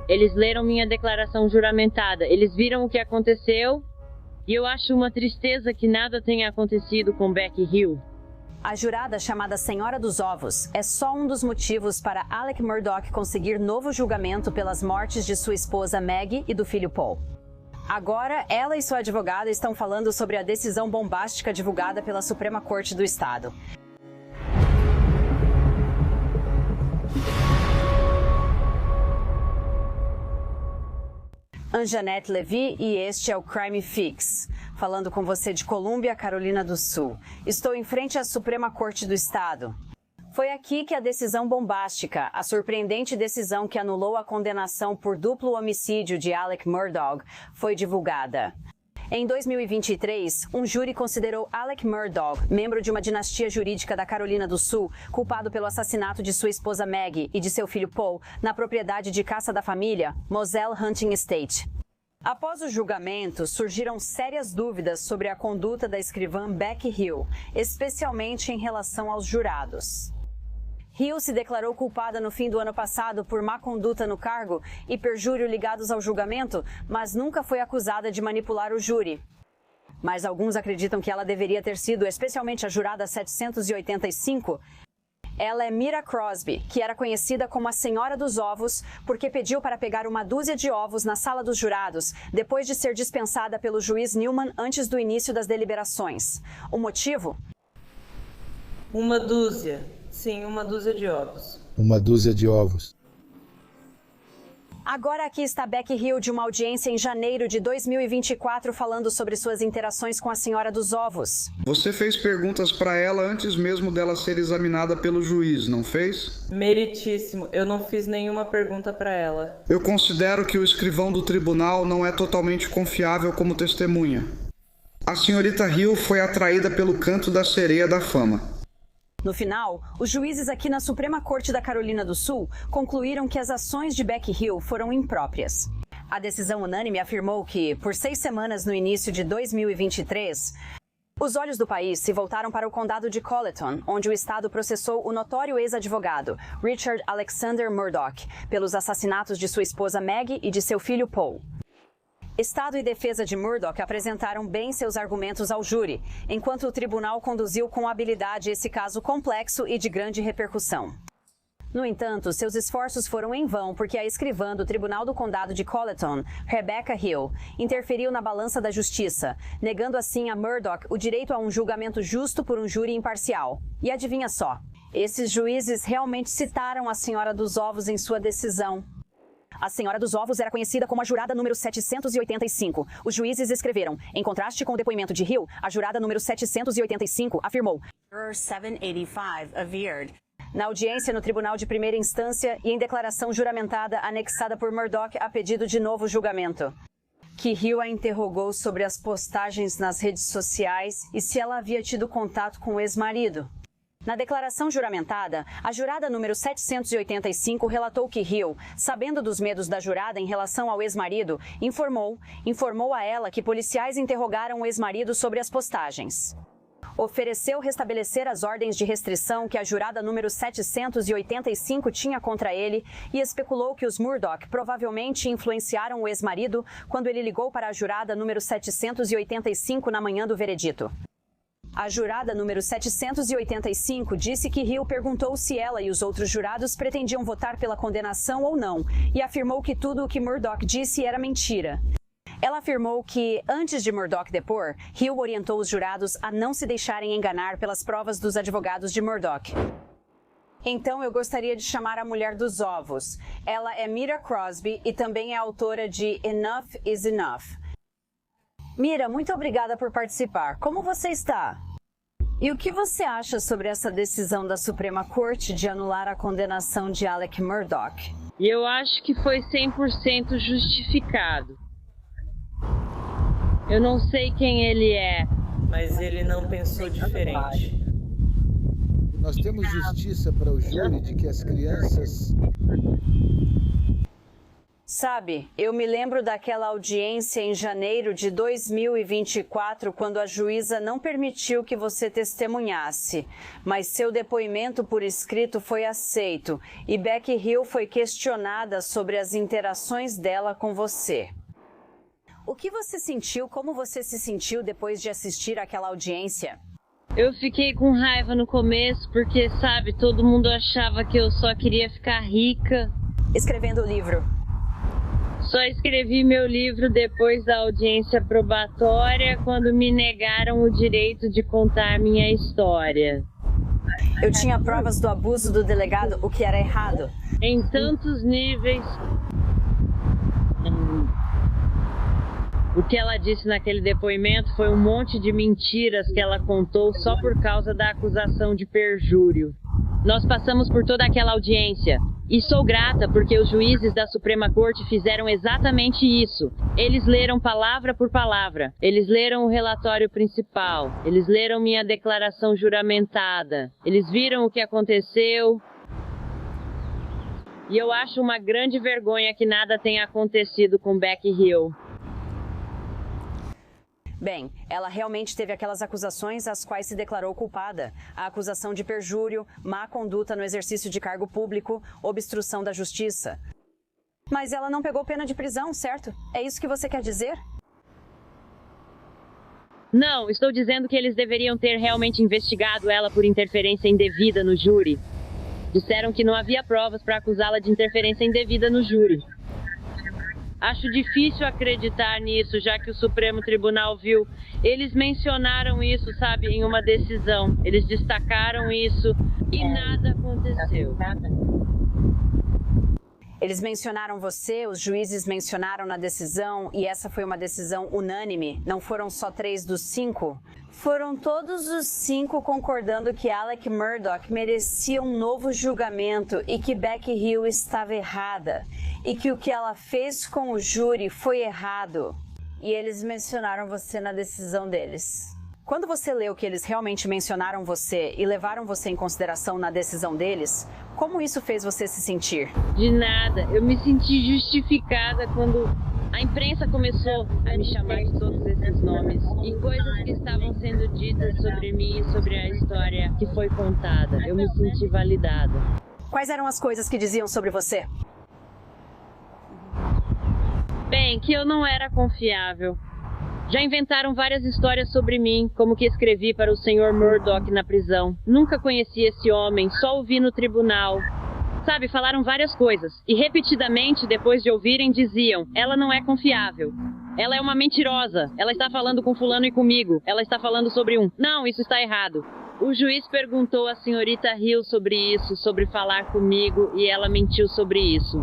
Eles leram minha declaração juramentada, eles viram o que aconteceu, e eu acho uma tristeza que nada tenha acontecido com Becky Hill. A jurada chamada Senhora dos Ovos é só um dos motivos para Alec Murdaugh conseguir novo julgamento pelas mortes de sua esposa Maggie e do filho Paul. Agora, ela e sua advogada estão falando sobre a decisão bombástica divulgada pela Suprema Corte do Estado. Anjanette Levy e este é o Crime Fix. Falando com você de Colômbia, Carolina do Sul. Estou em frente à Suprema Corte do Estado. Foi aqui que a decisão bombástica, a surpreendente decisão que anulou a condenação por duplo homicídio de Alec Murdaugh, foi divulgada. Em 2023, um júri considerou Alec Murdaugh, membro de uma dinastia jurídica da Carolina do Sul, culpado pelo assassinato de sua esposa Maggie e de seu filho Paul na propriedade de caça da família, Moselle Hunting Estate. Após o julgamento, surgiram sérias dúvidas sobre a conduta da escrivã Becky Hill, especialmente em relação aos jurados. Hill se declarou culpada no fim do ano passado por má conduta no cargo e perjúrio ligados ao julgamento, mas nunca foi acusada de manipular o júri. Mas alguns acreditam que ela deveria ter sido, especialmente a jurada 785. Ela é Mira Crosby, que era conhecida como a Senhora dos Ovos, porque pediu para pegar uma dúzia de ovos na sala dos jurados, depois de ser dispensada pelo juiz Newman antes do início das deliberações. O motivo? Uma dúzia. Sim, uma dúzia de ovos. Uma dúzia de ovos. Agora aqui está Becky Hill de uma audiência em janeiro de 2024 falando sobre suas interações com a Senhora dos Ovos. Você fez perguntas para ela antes mesmo dela ser examinada pelo juiz, não fez? Meritíssimo, eu não fiz nenhuma pergunta para ela. Eu considero que o escrivão do tribunal não é totalmente confiável como testemunha. A senhorita Hill foi atraída pelo canto da sereia da fama. No final, os juízes aqui na Suprema Corte da Carolina do Sul concluíram que as ações de Becky Hill foram impróprias. A decisão unânime afirmou que, por 6 semanas no início de 2023, os olhos do país se voltaram para o condado de Colleton, onde o estado processou o notório ex-advogado Richard Alexander Murdaugh pelos assassinatos de sua esposa Maggie e de seu filho Paul. Estado e defesa de Murdaugh apresentaram bem seus argumentos ao júri, enquanto o tribunal conduziu com habilidade esse caso complexo e de grande repercussão. No entanto, seus esforços foram em vão porque a escrivã do Tribunal do Condado de Colleton, Rebecca Hill, interferiu na balança da justiça, negando assim a Murdaugh o direito a um julgamento justo por um júri imparcial. E adivinha só, esses juízes realmente citaram a Senhora dos Ovos em sua decisão. A Senhora dos Ovos era conhecida como a jurada número 785. Os juízes escreveram: em contraste com o depoimento de Hill, a jurada número 785 afirmou Juror 785 averred. Na audiência no Tribunal de Primeira Instância e em declaração juramentada anexada por Murdaugh a pedido de novo julgamento, que Hill a interrogou sobre as postagens nas redes sociais e se ela havia tido contato com o ex-marido. Na declaração juramentada, a jurada número 785 relatou que Hill, sabendo dos medos da jurada em relação ao ex-marido, informou a ela que policiais interrogaram o ex-marido sobre as postagens. Ofereceu restabelecer as ordens de restrição que a jurada número 785 tinha contra ele e especulou que os Murdaugh provavelmente influenciaram o ex-marido quando ele ligou para a jurada número 785 na manhã do veredito. A jurada número 785 disse que Hill perguntou se ela e os outros jurados pretendiam votar pela condenação ou não, e afirmou que tudo o que Murdaugh disse era mentira. Ela afirmou que, antes de Murdaugh depor, Hill orientou os jurados a não se deixarem enganar pelas provas dos advogados de Murdaugh. Então eu gostaria de chamar a mulher dos ovos. Ela é Mira Crosby e também é autora de Enough is Enough. Mira, muito obrigada por participar. Como você está? E o que você acha sobre essa decisão da Suprema Corte de anular a condenação de Alec Murdaugh? Eu acho que foi 100% justificado. Eu não sei quem ele é. Mas ele não pensou diferente. Nós temos justiça para o júri de que as crianças Sabe, eu me lembro daquela audiência em janeiro de 2024, quando a juíza não permitiu que você testemunhasse, mas seu depoimento por escrito foi aceito e Becky Hill foi questionada sobre as interações dela com você. O que você sentiu, como você se sentiu depois de assistir àquela audiência? Eu fiquei com raiva no começo porque, sabe, todo mundo achava que eu só queria ficar rica. Escrevendo o livro. Só escrevi meu livro depois da audiência probatória, quando me negaram o direito de contar minha história. Eu tinha provas do abuso do delegado, o que era errado. Em tantos níveis. O que ela disse naquele depoimento foi um monte de mentiras que ela contou só por causa da acusação de perjúrio. Nós passamos por toda aquela audiência. E sou grata porque os juízes da Suprema Corte fizeram exatamente isso. Eles leram palavra por palavra. Eles leram o relatório principal. Eles leram minha declaração juramentada. Eles viram o que aconteceu. E eu acho uma grande vergonha que nada tenha acontecido com Becky Hill. Bem, ela realmente teve aquelas acusações às quais se declarou culpada. A acusação de perjúrio, má conduta no exercício de cargo público, obstrução da justiça. Mas ela não pegou pena de prisão, certo? É isso que você quer dizer? Não, estou dizendo que eles deveriam ter realmente investigado ela por interferência indevida no júri. Disseram que não havia provas para acusá-la de interferência indevida no júri. Acho difícil acreditar nisso, já que o Supremo Tribunal viu. Eles mencionaram isso, sabe, em uma decisão. Eles destacaram isso e nada aconteceu. Eles mencionaram você, os juízes mencionaram na decisão, e essa foi uma decisão unânime. Não foram só 3 dos 5? Foram todos os 5 concordando que Alec Murdaugh merecia um novo julgamento e que Becky Hill estava errada. E que o que ela fez com o júri foi errado. E eles mencionaram você na decisão deles. Quando você leu que eles realmente mencionaram você e levaram você em consideração na decisão deles, como isso fez você se sentir? De nada. Eu me senti justificada quando a imprensa começou a me chamar de todos esses nomes e coisas que estavam sendo ditas sobre mim e sobre a história que foi contada. Eu me senti validada. Quais eram as coisas que diziam sobre você? Bem, que eu não era confiável. Já inventaram várias histórias sobre mim, como que escrevi para o Sr. Murdaugh na prisão. Nunca conheci esse homem, só o vi no tribunal. Sabe, falaram várias coisas. E repetidamente, depois de ouvirem, diziam: ela não é confiável. Ela é uma mentirosa. Ela está falando com fulano e comigo. Ela está falando sobre um. Não, isso está errado. O juiz perguntou à senhorita Hill sobre isso, sobre falar comigo, e ela mentiu sobre isso.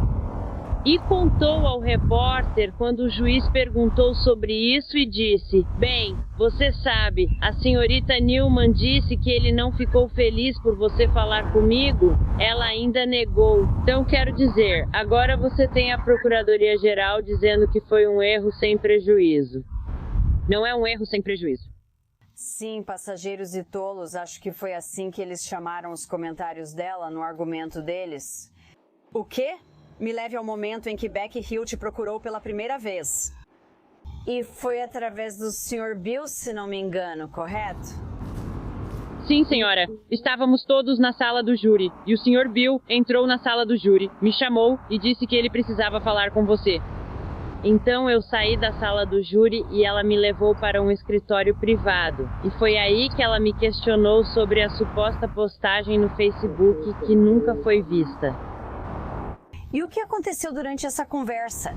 E contou ao repórter quando o juiz perguntou sobre isso e disse: bem, você sabe, a senhorita Newman disse que ele não ficou feliz por você falar comigo? Ela ainda negou. Então quero dizer, agora você tem a Procuradoria-Geral dizendo que foi um erro sem prejuízo. Não é um erro sem prejuízo. Sim, passageiros e tolos, acho que foi assim que eles chamaram os comentários dela no argumento deles. O quê? Me leve ao momento em que Becky Hill te procurou pela primeira vez. E foi através do Sr. Bill, se não me engano, correto? Sim, senhora. Estávamos todos na sala do júri. E o Sr. Bill entrou na sala do júri, me chamou e disse que ele precisava falar com você. Então eu saí da sala do júri e ela me levou para um escritório privado. E foi aí que ela me questionou sobre a suposta postagem no Facebook que nunca foi vista. E o que aconteceu durante essa conversa?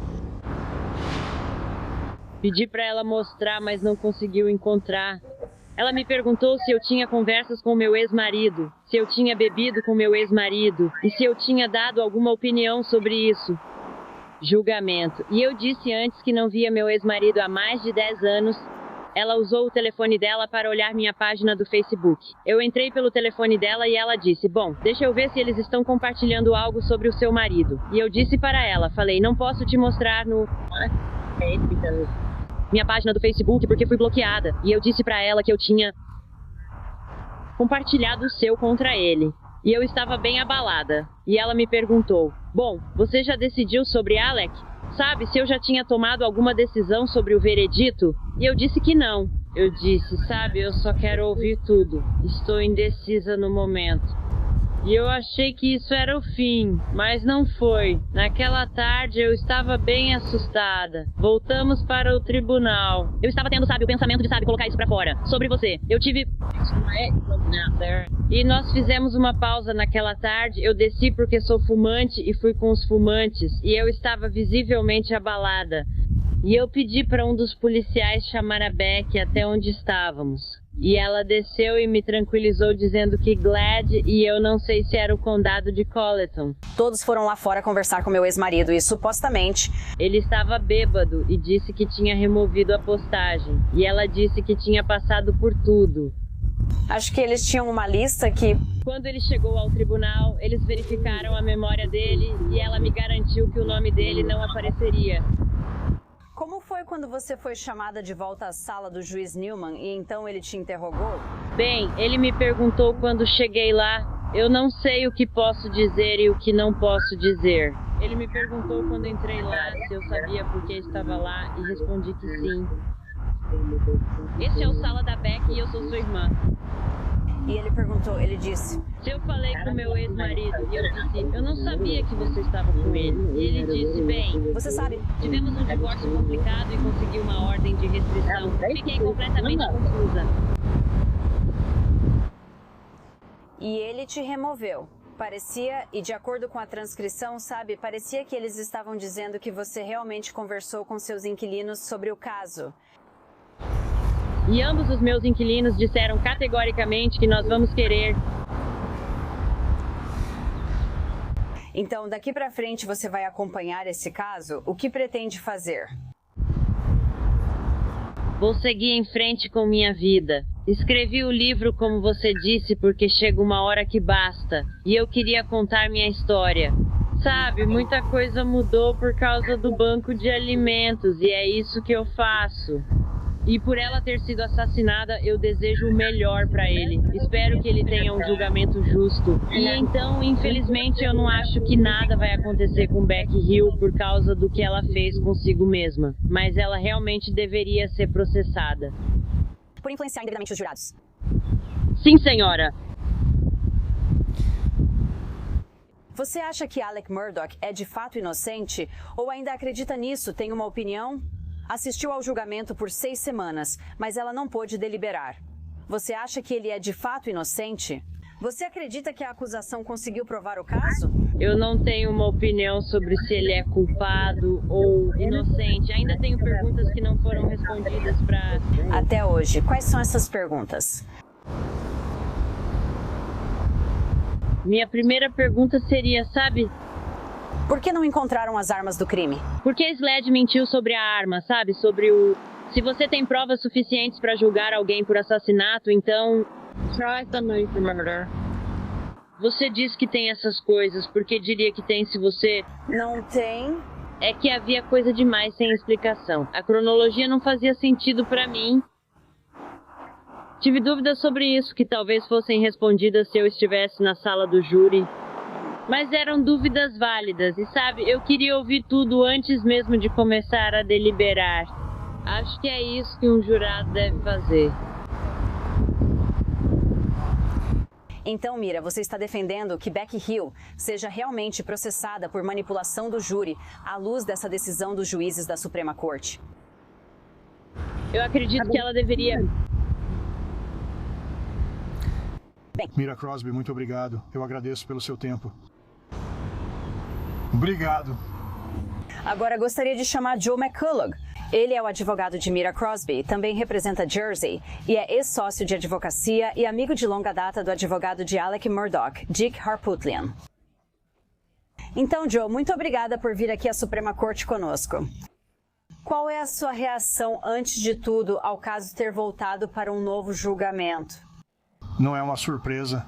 Pedi para ela mostrar, mas não conseguiu encontrar. Ela me perguntou se eu tinha conversas com meu ex-marido, se eu tinha bebido com meu ex-marido e se eu tinha dado alguma opinião sobre isso. Julgamento. E eu disse antes que não via meu ex-marido há mais de 10 anos. Ela usou o telefone dela para olhar minha página do Facebook. Eu entrei pelo telefone dela e ela disse: bom, deixa eu ver se eles estão compartilhando algo sobre o seu marido. E eu disse para ela, falei, não posso te mostrar minha página do Facebook porque fui bloqueada. E eu disse para ela que eu tinha compartilhado o seu contra ele. E eu estava bem abalada. E ela me perguntou: bom, você já decidiu sobre Alec? sabe, se eu já tinha tomado alguma decisão sobre o veredito, e eu disse que não. Eu disse, sabe, eu só quero ouvir tudo. Estou indecisa no momento. E eu achei que isso era o fim, mas não foi. Naquela tarde eu estava bem assustada. Voltamos para o tribunal. Eu estava tendo, sabe, o pensamento de, sabe, colocar isso pra fora. Sobre você. Eu tive... E nós fizemos uma pausa naquela tarde. Eu desci porque sou fumante e fui com os fumantes. E eu estava visivelmente abalada. E eu pedi para um dos policiais chamar a Beck até onde estávamos. E ela desceu e me tranquilizou dizendo que Glad e eu não sei se era o condado de Colleton. Todos foram lá fora conversar com meu ex-marido e supostamente... Ele estava bêbado e disse que tinha removido a postagem. E ela disse que tinha passado por tudo. Acho que eles tinham uma lista que... Quando ele chegou ao tribunal, eles verificaram a memória dele e ela me garantiu que o nome dele não apareceria. Como foi quando você foi chamada de volta à sala do juiz Newman e então ele te interrogou? Bem, ele me perguntou quando cheguei lá. Eu não sei o que posso dizer e o que não posso dizer. Ele me perguntou quando entrei lá se eu sabia por que estava lá e respondi que sim. Este é o Sala da Beck e eu sou sua irmã. E ele perguntou, ele disse... Se eu falei com meu ex-marido e eu disse, eu não sabia que você estava com ele. E ele disse, bem... Você sabe... Tivemos um divórcio complicado e consegui uma ordem de restrição. Fiquei completamente confusa. E ele te removeu. Parecia, e de acordo com a transcrição, sabe, parecia que eles estavam dizendo que você realmente conversou com seus inquilinos sobre o caso. E ambos os meus inquilinos disseram categoricamente que nós vamos querer. Então, daqui pra frente você vai acompanhar esse caso? O que pretende fazer? Vou seguir em frente com minha vida. Escrevi o livro, como você disse, porque chega uma hora que basta. E eu queria contar minha história. Sabe, muita coisa mudou por causa do banco de alimentos, e é isso que eu faço. E por ela ter sido assassinada, eu desejo o melhor para ele. Espero que ele tenha um julgamento justo. E então, infelizmente, eu não acho que nada vai acontecer com Beck Hill por causa do que ela fez consigo mesma. Mas ela realmente deveria ser processada. Por influenciar indevidamente os jurados. Sim, senhora. Você acha que Alec Murdaugh é de fato inocente? Ou ainda acredita nisso? Tem uma opinião? Assistiu ao julgamento por 6 semanas, mas ela não pôde deliberar. Você acha que ele é de fato inocente? Você acredita que a acusação conseguiu provar o caso? Eu não tenho uma opinião sobre se ele é culpado ou inocente. Ainda tenho perguntas que não foram respondidas para... Até hoje, quais são essas perguntas? Minha primeira pergunta seria, sabe... Por que não encontraram as armas do crime? Porque a Sled mentiu sobre a arma, sabe? Sobre o... Se você tem provas suficientes para julgar alguém por assassinato, então... Você diz que tem essas coisas, porque diria que tem se você... Não tem. É que havia coisa demais sem explicação. A cronologia não fazia sentido para mim. Tive dúvidas sobre isso, que talvez fossem respondidas se eu estivesse na sala do júri. Mas eram dúvidas válidas, e sabe, eu queria ouvir tudo antes mesmo de começar a deliberar. Acho que é isso que um jurado deve fazer. Então, Mira, você está defendendo que Beck Hill seja realmente processada por manipulação do júri à luz dessa decisão dos juízes da Suprema Corte? Eu acredito que ela deveria... Mira Crosby, muito obrigado. Eu agradeço pelo seu tempo. Obrigado. Agora gostaria de chamar Joe McCullough. Ele é o advogado de Mira Crosby, também representa Jersey e é ex-sócio de advocacia e amigo de longa data do advogado de Alec Murdaugh, Dick Harpootlian. Então, Joe, muito obrigada por vir aqui à Suprema Corte conosco. Qual é a sua reação, antes de tudo, ao caso ter voltado para um novo julgamento? Não é uma surpresa.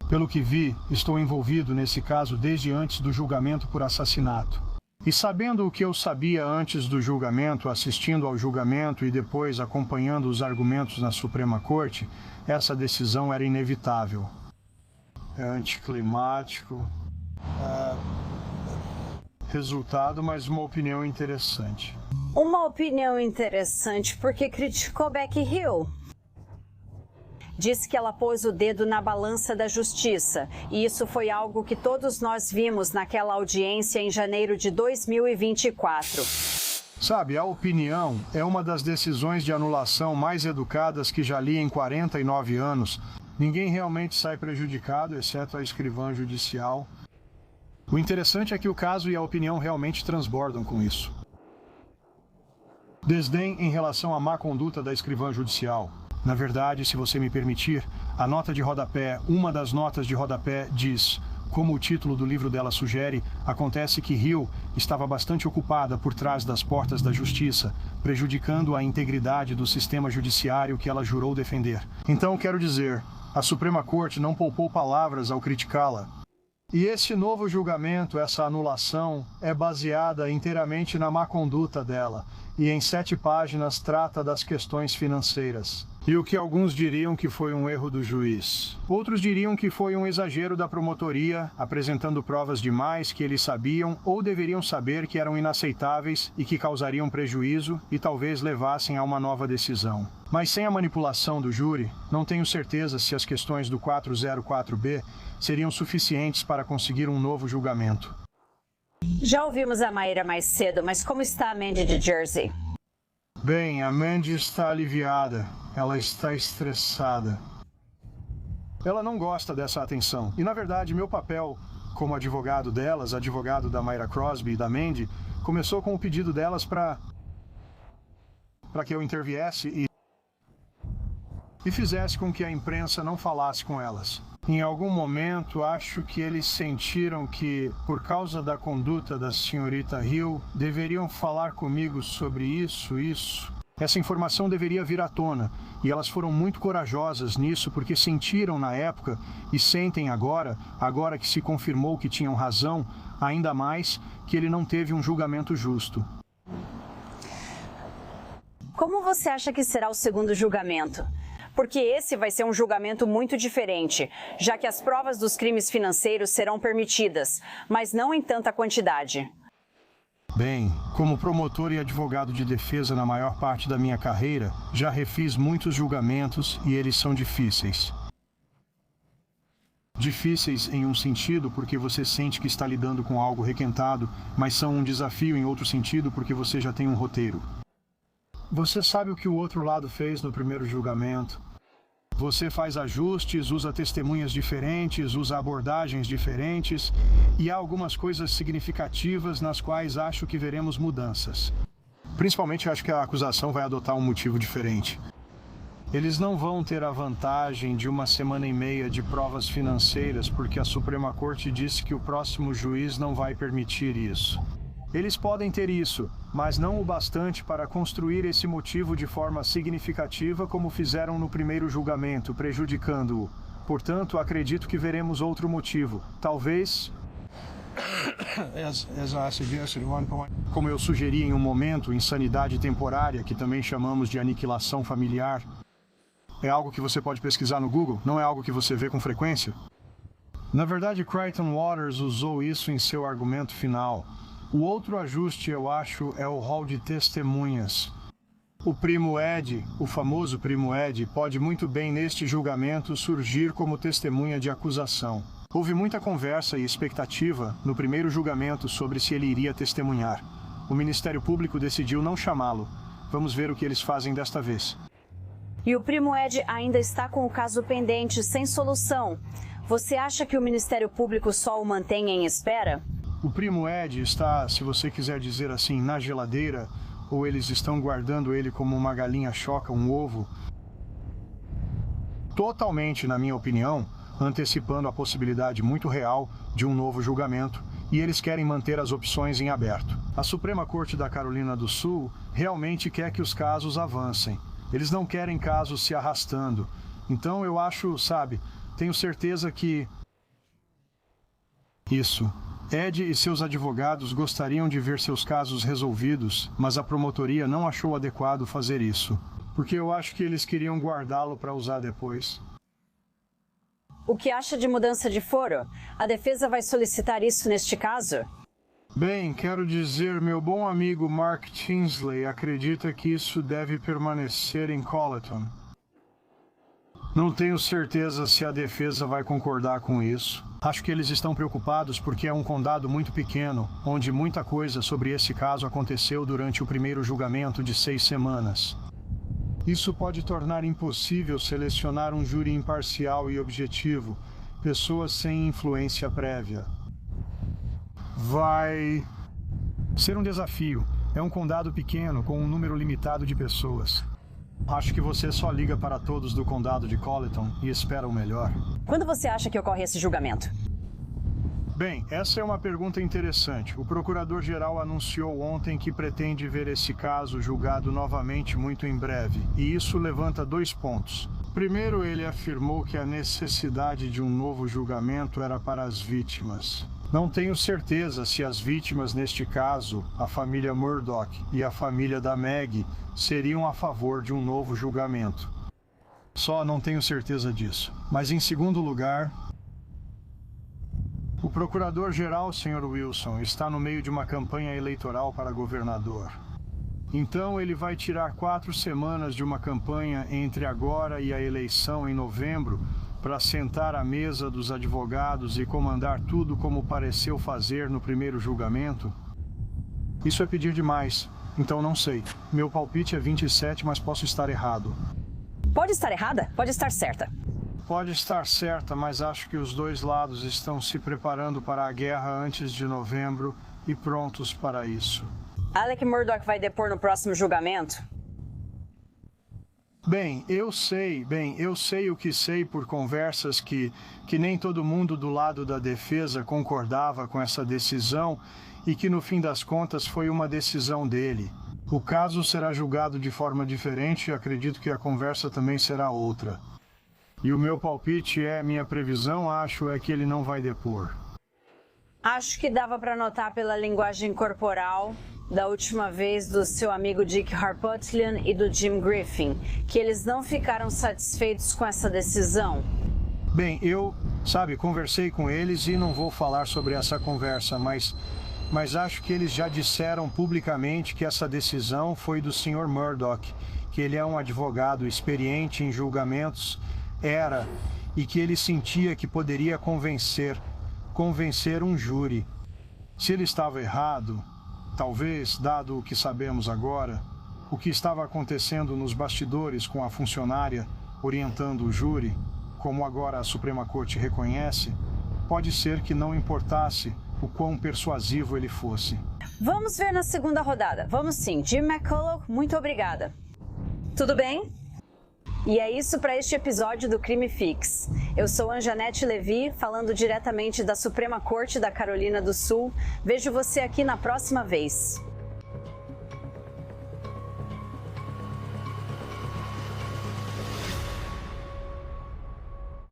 Pelo que vi, estou envolvido nesse caso desde antes do julgamento por assassinato. E sabendo o que eu sabia antes do julgamento, assistindo ao julgamento e depois acompanhando os argumentos na Suprema Corte, essa decisão era inevitável. É anticlimático. resultado, mas uma opinião interessante. Uma opinião interessante porque criticou Becky Hill. Disse que ela pôs o dedo na balança da justiça, e isso foi algo que todos nós vimos naquela audiência em janeiro de 2024. Sabe, a opinião é uma das decisões de anulação mais educadas que já li em 49 anos. Ninguém realmente sai prejudicado, exceto a escrivã judicial. O interessante é que o caso e a opinião realmente transbordam com isso. Desdém em relação à má conduta da escrivã judicial. Na verdade, se você me permitir, a nota de rodapé, uma das notas de rodapé diz, como o título do livro dela sugere, acontece que Hill estava bastante ocupada por trás das portas da justiça, prejudicando a integridade do sistema judiciário que ela jurou defender. Então, quero dizer, a Suprema Corte não poupou palavras ao criticá-la. E esse novo julgamento, essa anulação, é baseada inteiramente na má conduta dela, e em 7 páginas trata das questões financeiras. E o que alguns diriam que foi um erro do juiz. Outros diriam que foi um exagero da promotoria, apresentando provas demais que eles sabiam ou deveriam saber que eram inaceitáveis e que causariam prejuízo e talvez levassem a uma nova decisão. Mas sem a manipulação do júri, não tenho certeza se as questões do 404B seriam suficientes para conseguir um novo julgamento. Já ouvimos a Maíra mais cedo, mas como está a Mandy de Jersey? Bem, a Mandy está aliviada. Ela está estressada. Ela não gosta dessa atenção. E, na verdade, meu papel como advogado delas, advogado da Mayra Crosby e da Mandy, começou com o pedido delas para que eu interviesse e fizesse com que a imprensa não falasse com elas. Em algum momento, acho que eles sentiram que, por causa da conduta da senhorita Hill, deveriam falar comigo sobre isso. Essa informação deveria vir à tona, e elas foram muito corajosas nisso porque sentiram na época e sentem agora que se confirmou que tinham razão, ainda mais que ele não teve um julgamento justo. Como você acha que será o segundo julgamento? Porque esse vai ser um julgamento muito diferente, já que as provas dos crimes financeiros serão permitidas, mas não em tanta quantidade. Bem, como promotor e advogado de defesa na maior parte da minha carreira, já refiz muitos julgamentos e eles são difíceis. Difíceis em um sentido porque você sente que está lidando com algo requentado, mas são um desafio em outro sentido porque você já tem um roteiro. Você sabe o que o outro lado fez no primeiro julgamento. Você faz ajustes, usa testemunhas diferentes, usa abordagens diferentes, e há algumas coisas significativas nas quais acho que veremos mudanças. Principalmente acho que a acusação vai adotar um motivo diferente. Eles não vão ter a vantagem de 1 semana e meia de provas financeiras porque a Suprema Corte disse que o próximo juiz não vai permitir isso. Eles podem ter isso, mas não o bastante para construir esse motivo de forma significativa como fizeram no primeiro julgamento, prejudicando-o. Portanto, acredito que veremos outro motivo. Talvez... Como eu sugeri em um momento, insanidade temporária, que também chamamos de aniquilação familiar. É algo que você pode pesquisar no Google, não é algo que você vê com frequência. Na verdade, Crichton Waters usou isso em seu argumento final. O outro ajuste, eu acho, é o rol de testemunhas. O primo Ed, o famoso primo Ed, pode muito bem neste julgamento surgir como testemunha de acusação. Houve muita conversa e expectativa no primeiro julgamento sobre se ele iria testemunhar. O Ministério Público decidiu não chamá-lo. Vamos ver o que eles fazem desta vez. E o primo Ed ainda está com o caso pendente, sem solução. Você acha que o Ministério Público só o mantém em espera? O primo Ed está, se você quiser dizer assim, na geladeira, ou eles estão guardando ele como uma galinha choca um ovo. Totalmente, na minha opinião, antecipando a possibilidade muito real de um novo julgamento, e eles querem manter as opções em aberto. A Suprema Corte da Carolina do Sul realmente quer que os casos avancem. Eles não querem casos se arrastando. Então eu acho, tenho certeza que... Isso. Ed e seus advogados gostariam de ver seus casos resolvidos, mas a promotoria não achou adequado fazer isso, porque eu acho que eles queriam guardá-lo para usar depois. O que acha de mudança de foro? A defesa vai solicitar isso neste caso? Bem, quero dizer, meu bom amigo Mark Tinsley acredita que isso deve permanecer em Colleton. Não tenho certeza se a defesa vai concordar com isso. Acho que eles estão preocupados porque é um condado muito pequeno, onde muita coisa sobre esse caso aconteceu durante o primeiro julgamento de 6 semanas. Isso pode tornar impossível selecionar um júri imparcial e objetivo, pessoas sem influência prévia. Vai ser um desafio. É um condado pequeno com um número limitado de pessoas. Acho que você só liga para todos do condado de Colleton e espera o melhor. Quando você acha que ocorre esse julgamento? Bem, essa é uma pergunta interessante. O procurador-geral anunciou ontem que pretende ver esse caso julgado novamente muito em breve, e isso levanta 2 pontos. Primeiro, ele afirmou que a necessidade de um novo julgamento era para as vítimas. Não tenho certeza se as vítimas neste caso, a família Murdoch e a família da Meg, seriam a favor de um novo julgamento. Só não tenho certeza disso. Mas em segundo lugar, o procurador-geral, Sr. Wilson, está no meio de uma campanha eleitoral para governador. Então ele vai tirar 4 semanas de uma campanha entre agora e a eleição em novembro para sentar à mesa dos advogados e comandar tudo como pareceu fazer no primeiro julgamento? Isso é pedir demais, então não sei. Meu palpite é 27, mas posso estar errado. Pode estar errada, pode estar certa. Pode estar certa, mas acho que os 2 lados estão se preparando para a guerra antes de novembro e prontos para isso. Alec Murdoch vai depor no próximo julgamento? Bem, eu sei o que sei por conversas que nem todo mundo do lado da defesa concordava com essa decisão e que no fim das contas foi uma decisão dele. O caso será julgado de forma diferente e acredito que a conversa também será outra. E o meu palpite minha previsão, acho, é que ele não vai depor. Acho que dava para notar pela linguagem corporal da última vez do seu amigo Dick Harputlian e do Jim Griffin, que eles não ficaram satisfeitos com essa decisão. Bem, eu, conversei com eles e não vou falar sobre essa conversa, mas acho que eles já disseram publicamente que essa decisão foi do Sr. Murdoch, que ele é um advogado experiente em julgamentos, e que ele sentia que poderia convencer um júri. Se ele estava errado, talvez, dado o que sabemos agora, o que estava acontecendo nos bastidores com a funcionária orientando o júri, como agora a Suprema Corte reconhece, pode ser que não importasse o quão persuasivo ele fosse. Vamos ver na segunda rodada. Vamos sim. Jim McCullough, muito obrigada. Tudo bem? E é isso para este episódio do Crime Fix. Eu sou Anjanete Levi, falando diretamente da Suprema Corte da Carolina do Sul. Vejo você aqui na próxima vez.